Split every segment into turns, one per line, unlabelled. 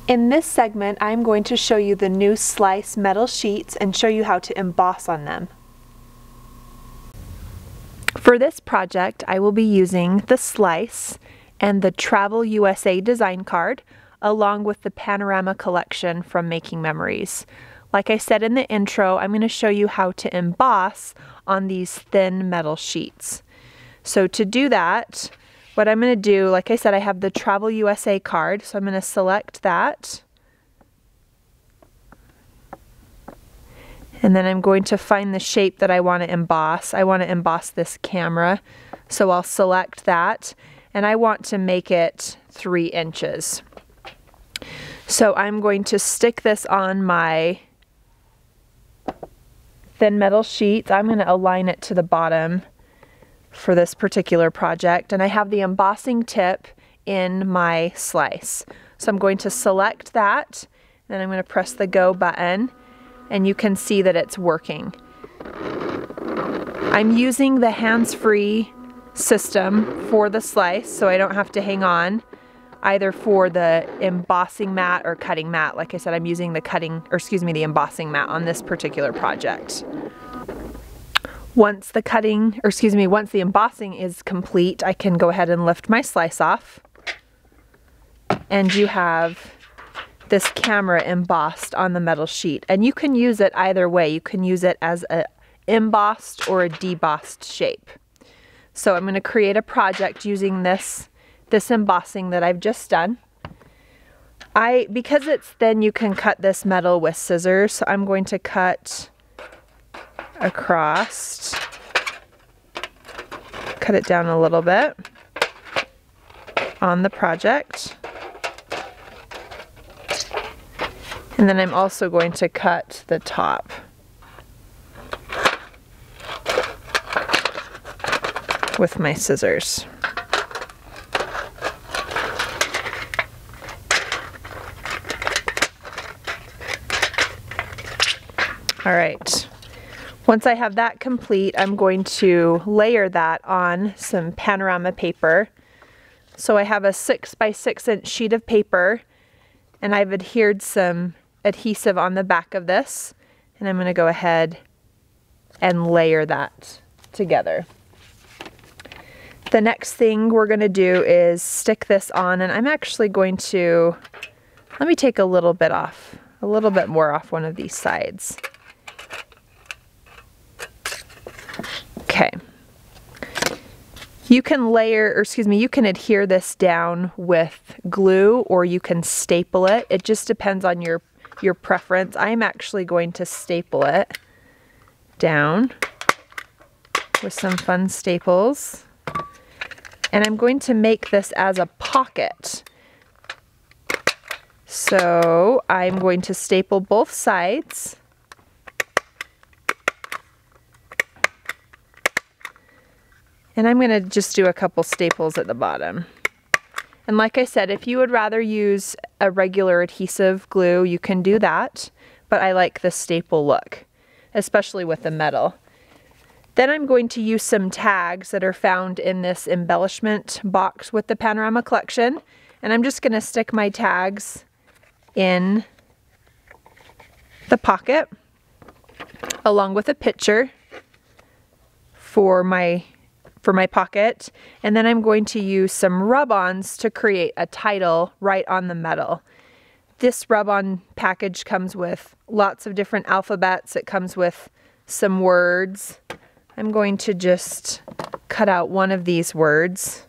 In this segment, I'm going to show you the new slice metal sheets and show you how to emboss on them. For this project, I will be using the slice and the Travel USA design card, along with the panorama collection from Making Memories. Like I said in the intro, I'm going to show you how to emboss on these thin metal sheets. So to do that, what I'm going to do, like I said, I have the Travel USA card, so I'm going to select that. And then I'm going to find the shape that I want to emboss. I want to emboss this camera, so I'll select that, and I want to make it 3 inches. So I'm going to stick this on my thin metal sheet. I'm going to align it to the bottom for this particular project, and I have the embossing tip in my slice. So I'm going to select that, and I'm going to press the go button, and you can see that it's working. I'm using the hands-free system for the slice, so I don't have to hang on either for the embossing mat or cutting mat. Like I said, I'm using the embossing mat on this particular project. Once the embossing is complete, I can go ahead and lift my slice off, and you have this camera embossed on the metal sheet. And you can use it either way. You can use it as a embossed or a debossed shape. So I'm going to create a project using this embossing that I've just done. Because it's thin, you can cut this metal with scissors, so I'm going to cut across, cut it down a little bit on the project. And then I'm also going to cut the top. With my scissors. All right, once I have that complete, I'm going to layer that on some panorama paper. So I have a 6 by 6 inch sheet of paper, and I've adhered some adhesive on the back of this, and I'm going to go ahead and layer that together. The next thing we're going to do is stick this on, and I'm actually going to, let me take a little bit more off one of these sides. Okay. You can you can adhere this down with glue, or you can staple it. It just depends on your preference. I'm actually going to staple it down with some fun staples. And I'm going to make this as a pocket. So I'm going to staple both sides. And I'm going to just do a couple staples at the bottom. And like I said, if you would rather use a regular adhesive glue, you can do that. But I like the staple look, especially with the metal. Then I'm going to use some tags that are found in this embellishment box with the panorama collection. And I'm just going to stick my tags in the pocket, along with a picture for my pocket, and then I'm going to use some rub-ons to create a title right on the metal. This rub-on package comes with lots of different alphabets. It comes with some words. I'm going to just cut out one of these words.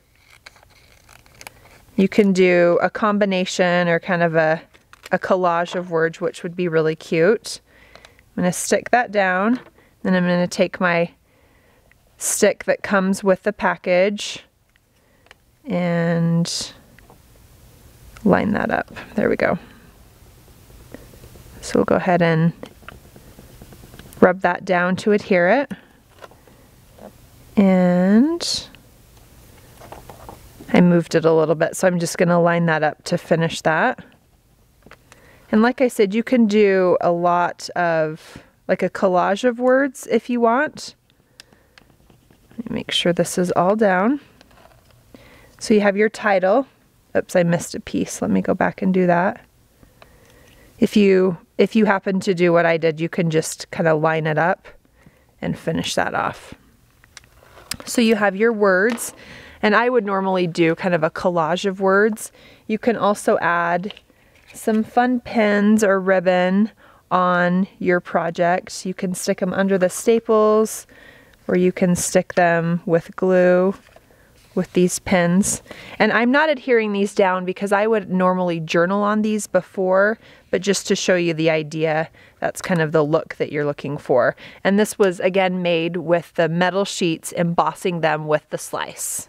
You can do a combination or kind of a collage of words, which would be really cute. I'm going to stick that down, then I'm going to take my stick that comes with the package and line that up. There we go. So we'll go ahead and rub that down to adhere it. And I moved it a little bit, so I'm just going to line that up to finish that. And like I said, you can do a lot of, like a collage of words if you want. Make sure this is all down. So you have your title. Oops, I missed a piece. Let me go back and do that. If you happen to do what I did, you can just kind of line it up and finish that off. So you have your words, and I would normally do kind of a collage of words. You can also add some fun pins or ribbon on your project. You can stick them under the staples, or you can stick them with glue with these pins. And I'm not adhering these down because I would normally journal on these before, but just to show you the idea, that's kind of the look that you're looking for. And this was again made with the metal sheets, embossing them with the slice.